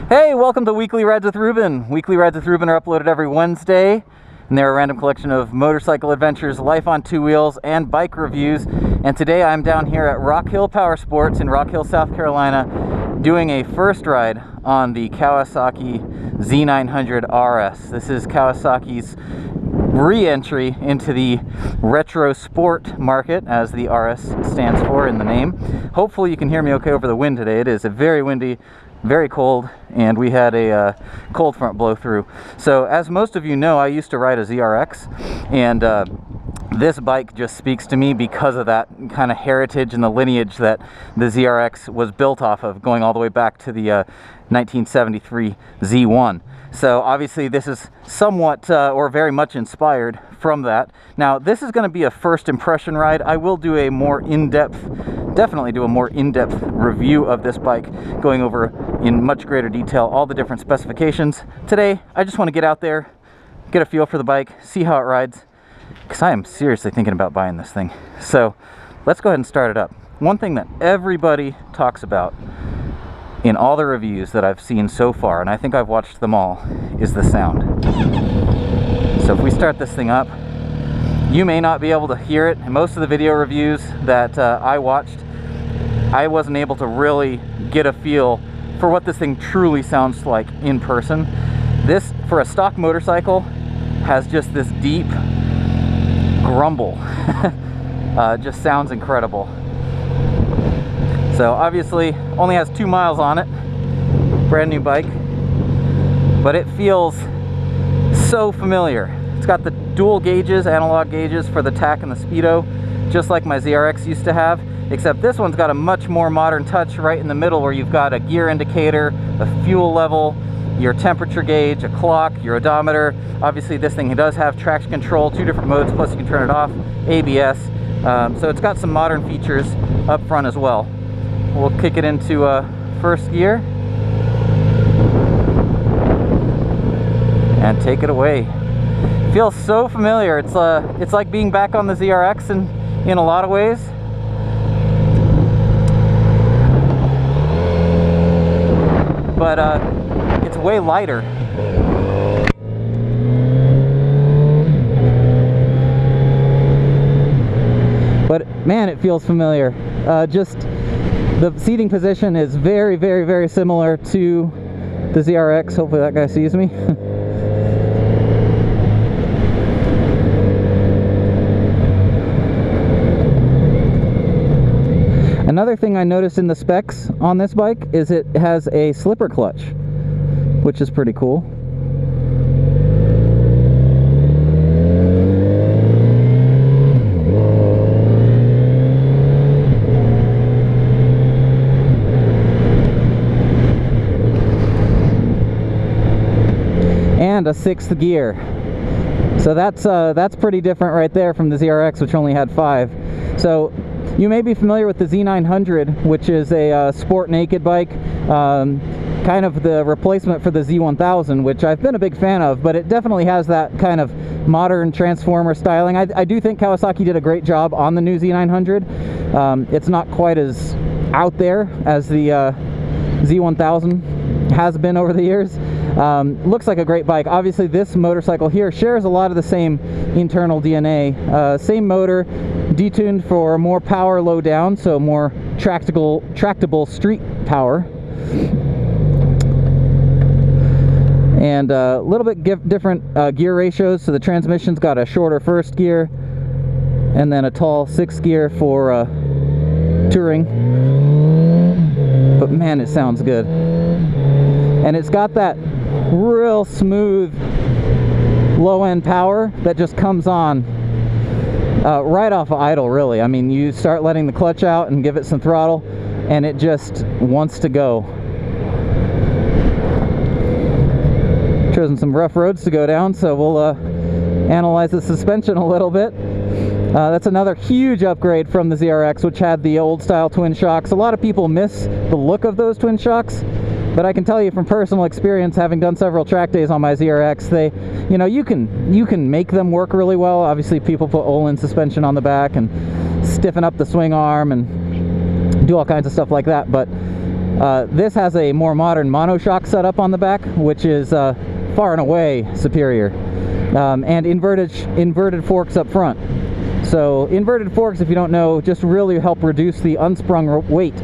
Hey, welcome to Weekly Rides with Ruben. Weekly Rides with Ruben are uploaded every Wednesday, and they're a random collection of motorcycle adventures, life on two wheels, and bike reviews. And today I'm down here at Rock Hill Power Sports in Rock Hill, South Carolina, doing a first ride on the Kawasaki Z900RS. This is Kawasaki's re-entry into the retro sport market, as the RS stands for in the name. Hopefully you can hear me okay over the wind today. It is a very windy, very cold, and we had a cold front blow through. So as most of you know, I used to ride a ZRX, and this bike just speaks to me because of that kind of heritage and the lineage that the ZRX was built off of, going all the way back to the 1973 Z1. So obviously this is somewhat or very much inspired from that. Now this is going to be a first impression ride. I will do a more in-depth, definitely do a more in-depth review of this bike, going over in much greater detail all the different specifications. Today I just want to get out there, get a feel for the bike, see how it rides, because I am seriously thinking about buying this thing. So let's go ahead and start it up. One thing that everybody talks about in all the reviews that I've seen so far, and I think I've watched them all, is the sound. So if we start this thing up, you may not be able to hear it. In most of the video reviews that I watched, I wasn't able to really get a feel for what this thing truly sounds like in person. This, for a stock motorcycle, has just this deep grumble. Just sounds incredible. So obviously only has 2 miles on it, brand new bike, but it feels so familiar. It's got the dual gauges, analog gauges for the tach and the speedo, just like my ZRX used to have, except this one's got a much more modern touch right in the middle, where you've got a gear indicator, a fuel level, your temperature gauge, a clock, your odometer. Obviously this thing does have traction control, 2 different modes, plus you can turn it off, ABS. So it's got some modern features up front as well. We'll kick it into first gear and take it away. Feels so familiar. It's like being back on the ZRX in a lot of ways. But it's way lighter. But man, it feels familiar. Just the seating position is very, very, very similar to the ZRX. Hopefully that guy sees me. Another thing I noticed in the specs on this bike is it has a slipper clutch, which is pretty cool. And a 6th gear. So that's pretty different right there from the ZRX, which only had 5. So you may be familiar with the Z900, which is a sport naked bike, kind of the replacement for the Z1000, which I've been a big fan of, but it definitely has that kind of modern transformer styling. I do think Kawasaki did a great job on the new Z900. It's not quite as out there as the Z1000 has been over the years. Looks like a great bike. Obviously this motorcycle here shares a lot of the same internal DNA. Same motor, detuned for more power low down, so more tractable street power. And a little bit different gear ratios. So the transmission's got a shorter first gear and then a tall 6th gear for touring. But man, it sounds good. And it's got that real smooth low-end power that just comes on right off of idle, really. I mean, you start letting the clutch out and give it some throttle, and it just wants to go. Chosen some rough roads to go down, so we'll analyze the suspension a little bit. That's another huge upgrade from the ZRX, which had the old style twin shocks. A lot of people miss the look of those twin shocks, but I can tell you from personal experience, having done several track days on my ZRX, they, you know, you can make them work really well. Obviously people put Olin suspension on the back and stiffen up the swing arm and do all kinds of stuff like that, but This has a more modern monoshock setup on the back, which is far and away superior, and inverted forks up front. So inverted forks, if you don't know, just really help reduce the unsprung weight.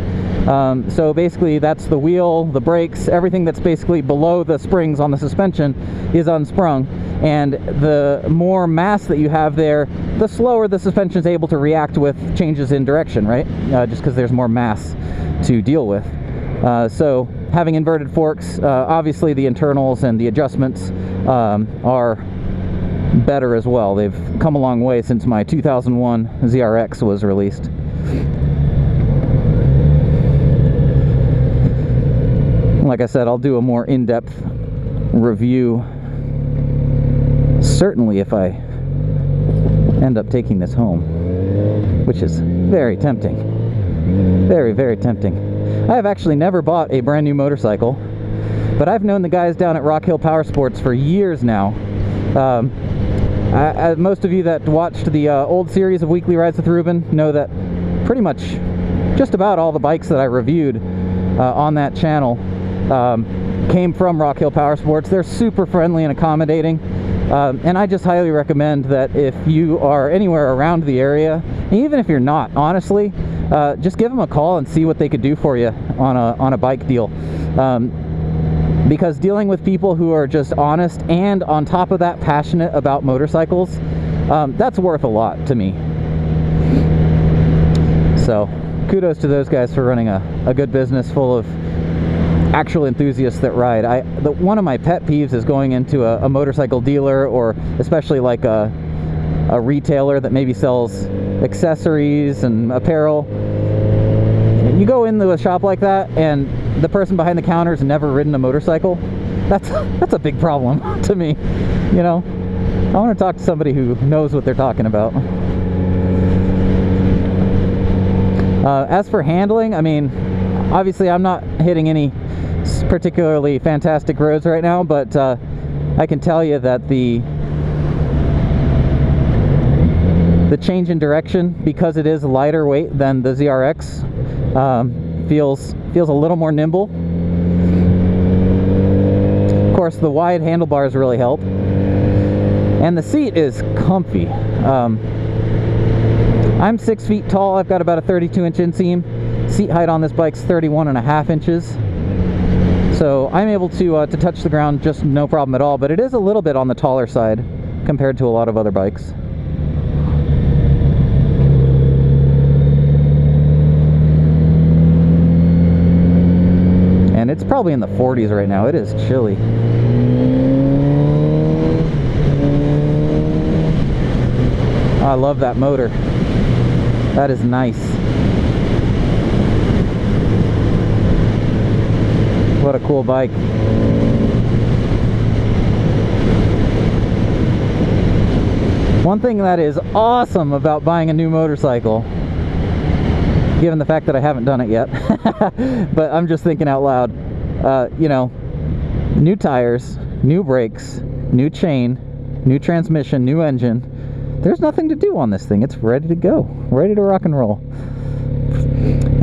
So basically that's the wheel, the brakes, everything that's basically below the springs on the suspension is unsprung, and the more mass that you have there, the slower the suspension is able to react with changes in direction, right? Just because there's more mass to deal with. So having inverted forks, obviously the internals and the adjustments are better as well. They've come a long way since my 2001 ZRX was released. Like I said, I'll do a more in-depth review, certainly if I end up taking this home, which is very tempting. Very, very tempting. I have actually never bought a brand new motorcycle, but I've known the guys down at Rock Hill Power Sports for years now. Most of you that watched the old series of Weekly Rides with Ruben know that pretty much just about all the bikes that I reviewed on that channel came from Rock Hill Power Sports. They're super friendly and accommodating, and I just highly recommend that if you are anywhere around the area, and even if you're not, honestly, just give them a call and see what they could do for you on a bike deal. Because dealing with people who are just honest and on top of that passionate about motorcycles, that's worth a lot to me. So kudos to those guys for running a good business full of actual enthusiasts that ride. One of my pet peeves is going into a motorcycle dealer, or especially like a retailer that maybe sells accessories and apparel. You go into a shop like that and the person behind the counter has never ridden a motorcycle. That's a big problem to me. You know, I want to talk to somebody who knows what they're talking about. As for handling, I mean, obviously I'm not hitting any particularly fantastic roads right now, but I can tell you that the change in direction, because it is lighter weight than the ZRX, feels a little more nimble. Of course, the wide handlebars really help, and the seat is comfy. I'm 6 feet tall. I've got about a 32-inch inseam. Seat height on this bike's 31.5 inches. So I'm able to touch the ground just no problem at all, but it is a little bit on the taller side compared to a lot of other bikes. And it's probably in the 40s right now. It is chilly. I love that motor. That is nice. What a cool bike. One thing that is awesome about buying a new motorcycle, given the fact that I haven't done it yet, but I'm just thinking out loud, you know, new tires, new brakes, new chain, new transmission, new engine. There's nothing to do on this thing. It's ready to go, ready to rock and roll.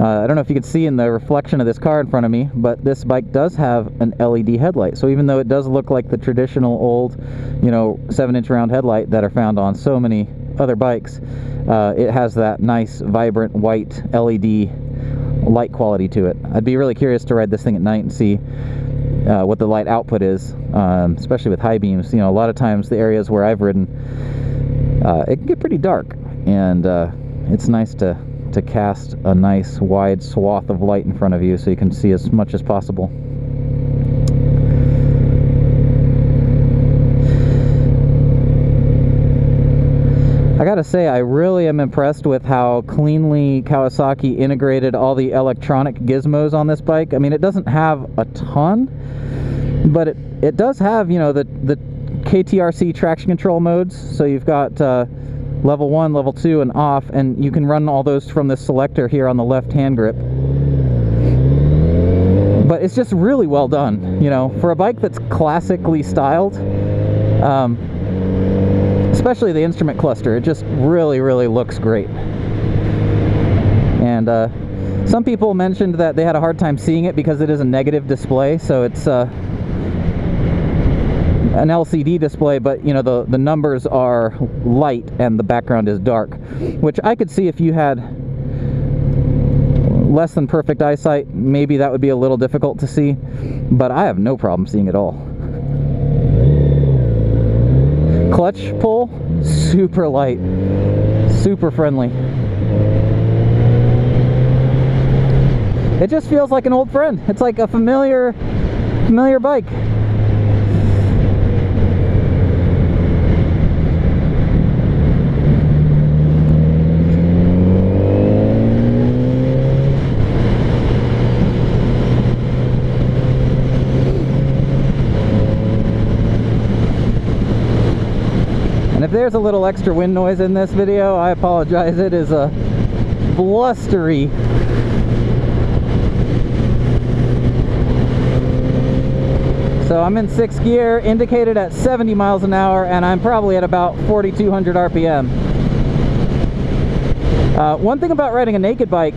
I don't know if you can see in the reflection of this car in front of me, but this bike does have an LED headlight. So even though it does look like the traditional old, you know, 7-inch round headlight that are found on so many other bikes, it has that nice, vibrant, white LED light quality to it. I'd be really curious to ride this thing at night and see what the light output is, especially with high beams. You know, a lot of times the areas where I've ridden, it can get pretty dark, and it's nice to cast a nice wide swath of light in front of you so you can see as much as possible. I gotta say, I really am impressed with how cleanly Kawasaki integrated all the electronic gizmos on this bike. I mean, it doesn't have a ton, but it does have, you know, the KTRC traction control modes. So you've got level 1, level 2, and off, and you can run all those from this selector here on the left hand grip. But it's just really well done, you know, for a bike that's classically styled. Especially the instrument cluster, it just really looks great. And Some people mentioned that they had a hard time seeing it because it is a negative display, so it's an LCD display, but you know, the numbers are light and the background is dark, which I could see if you had less than perfect eyesight, maybe that would be a little difficult to see, but I have no problem seeing it all. Clutch pull, super light, super friendly. It just feels like an old friend. It's like a familiar bike. And if there's a little extra wind noise in this video, I apologize. It is a blustery So I'm in 6th gear, indicated at 70 miles an hour, and I'm probably at about 4,200 RPM. One thing about riding a naked bike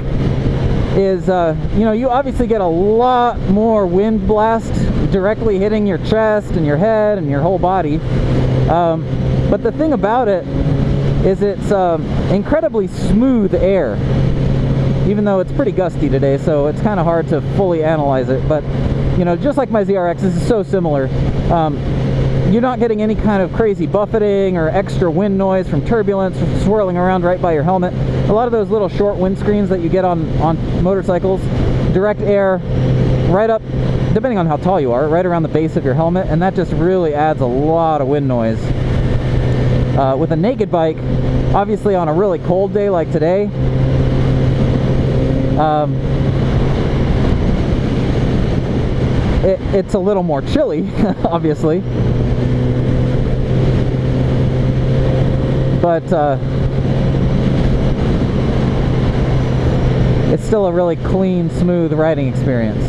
is, you know, you obviously get a lot more wind blast directly hitting your chest and your head and your whole body. But the thing about it is it's incredibly smooth air, even though it's pretty gusty today, so it's kind of hard to fully analyze it. But you know, just like my ZRX, this is so similar. You're not getting any kind of crazy buffeting or extra wind noise from turbulence swirling around right by your helmet. A lot of those little short windscreens that you get on motorcycles, direct air right up, depending on how tall you are, right around the base of your helmet, and that just really adds a lot of wind noise. With a naked bike, obviously on a really cold day like today, it's a little more chilly, obviously, but it's still a really clean, smooth riding experience.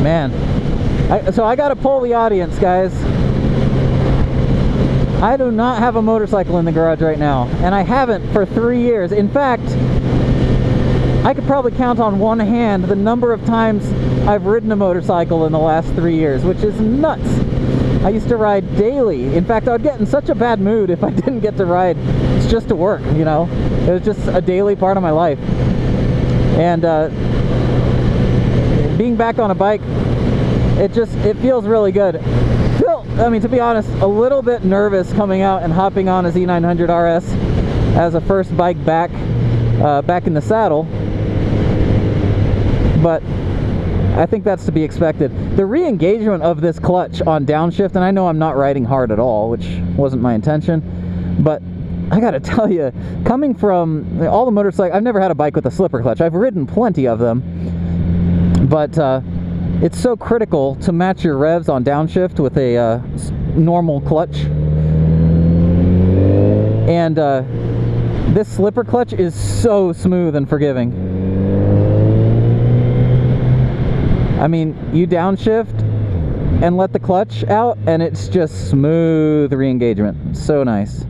Man, so I gotta poll the audience, guys. I do not have a motorcycle in the garage right now, and I haven't for 3 years. In fact, I could probably count on one hand the number of times I've ridden a motorcycle in the last 3 years, which is nuts. I used to ride daily. In fact, I would get in such a bad mood if I didn't get to ride. It's just to work, you know. It was just a daily part of my life. And being back on a bike, it feels really good. I mean, to be honest, a little bit nervous coming out and hopping on a Z900RS as a first bike back in the saddle, but I think that's to be expected. The re-engagement of this clutch on downshift, and I know I'm not riding hard at all, which wasn't my intention, but I gotta tell you, coming from all the motorcycles, I've never had a bike with a slipper clutch. I've ridden plenty of them, but it's so critical to match your revs on downshift with a normal clutch. And this slipper clutch is so smooth and forgiving. I mean, you downshift and let the clutch out, and it's just smooth re-engagement. So nice.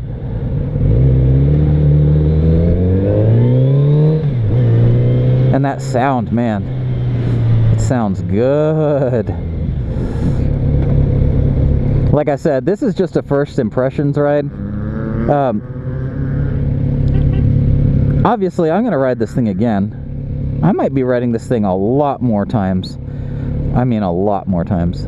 And that sound, man. Sounds good. Like I said, this is just a first impressions ride. Obviously, I'm going to ride this thing again. I might be riding this thing a lot more times. I mean, a lot more times.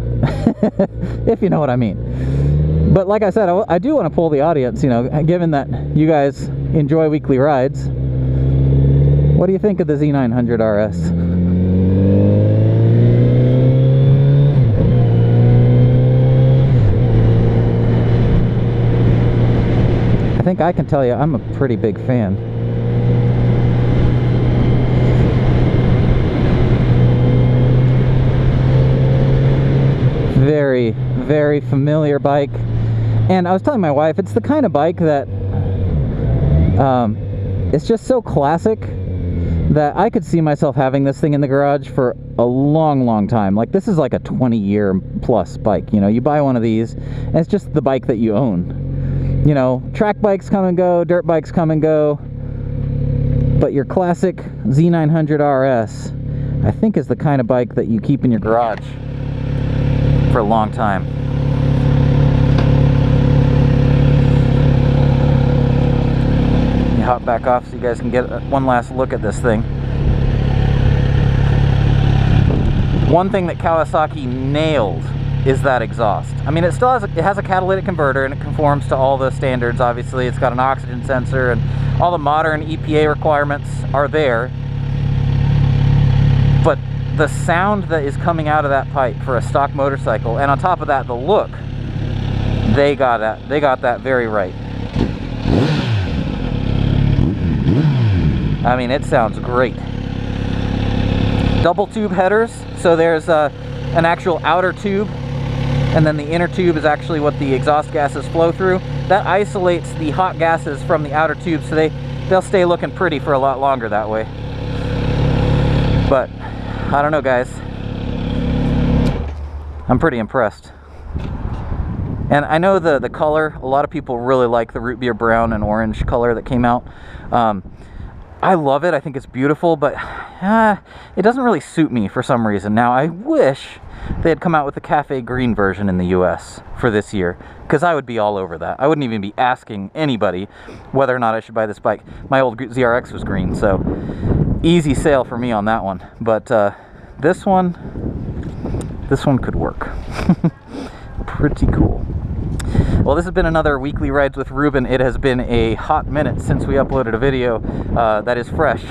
If you know what I mean. But like I said, I do want to pull the audience, you know, given that you guys enjoy weekly rides. What do you think of the Z900RS? I think I can tell you I'm a pretty big fan. Very, very familiar bike. And I was telling my wife, it's the kind of bike that it's just so classic that I could see myself having this thing in the garage for a long time. Like, this is like a 20-year plus bike. You know, you buy one of these and it's just the bike that you own. You know, track bikes come and go, dirt bikes come and go, but your classic Z900RS, I think, is the kind of bike that you keep in your garage for a long time. Hop back off so you guys can get one last look at this thing. One thing that Kawasaki nailed is that exhaust. I mean, it still has a catalytic converter, and it conforms to all the standards. Obviously, it's got an oxygen sensor, and all the modern EPA requirements are there. But the sound that is coming out of that pipe for a stock motorcycle, and on top of that, the look, they got that very right. I mean, it sounds great. Double tube headers, so there's an actual outer tube, and then the inner tube is actually what the exhaust gases flow through. That isolates the hot gases from the outer tube, so they'll stay looking pretty for a lot longer that way. But I don't know, guys, I'm pretty impressed. And I know the color, a lot of people really like the root beer brown and orange color that came out. I love it. I think it's beautiful, but it doesn't really suit me for some reason. Now, I wish they had come out with the cafe green version in the US for this year, because I would be all over that. I wouldn't even be asking anybody whether or not I should buy this bike. My old ZRX was green, so easy sale for me on that one. But this one could work. Pretty cool. Well, this has been another Weekly Rides with Ruben. It has been a hot minute since we uploaded a video that is fresh.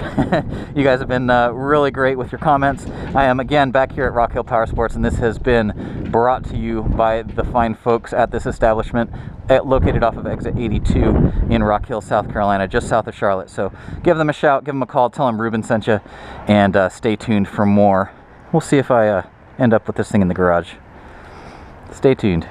You guys have been really great with your comments. I am again back here at Rock Hill Power Sports, and this has been brought to you by the fine folks at this establishment located off of exit 82 in Rock Hill, South Carolina, just south of Charlotte. So give them a shout, give them a call, tell them Ruben sent you, and stay tuned for more. We'll see if I end up with this thing in the garage. Stay tuned.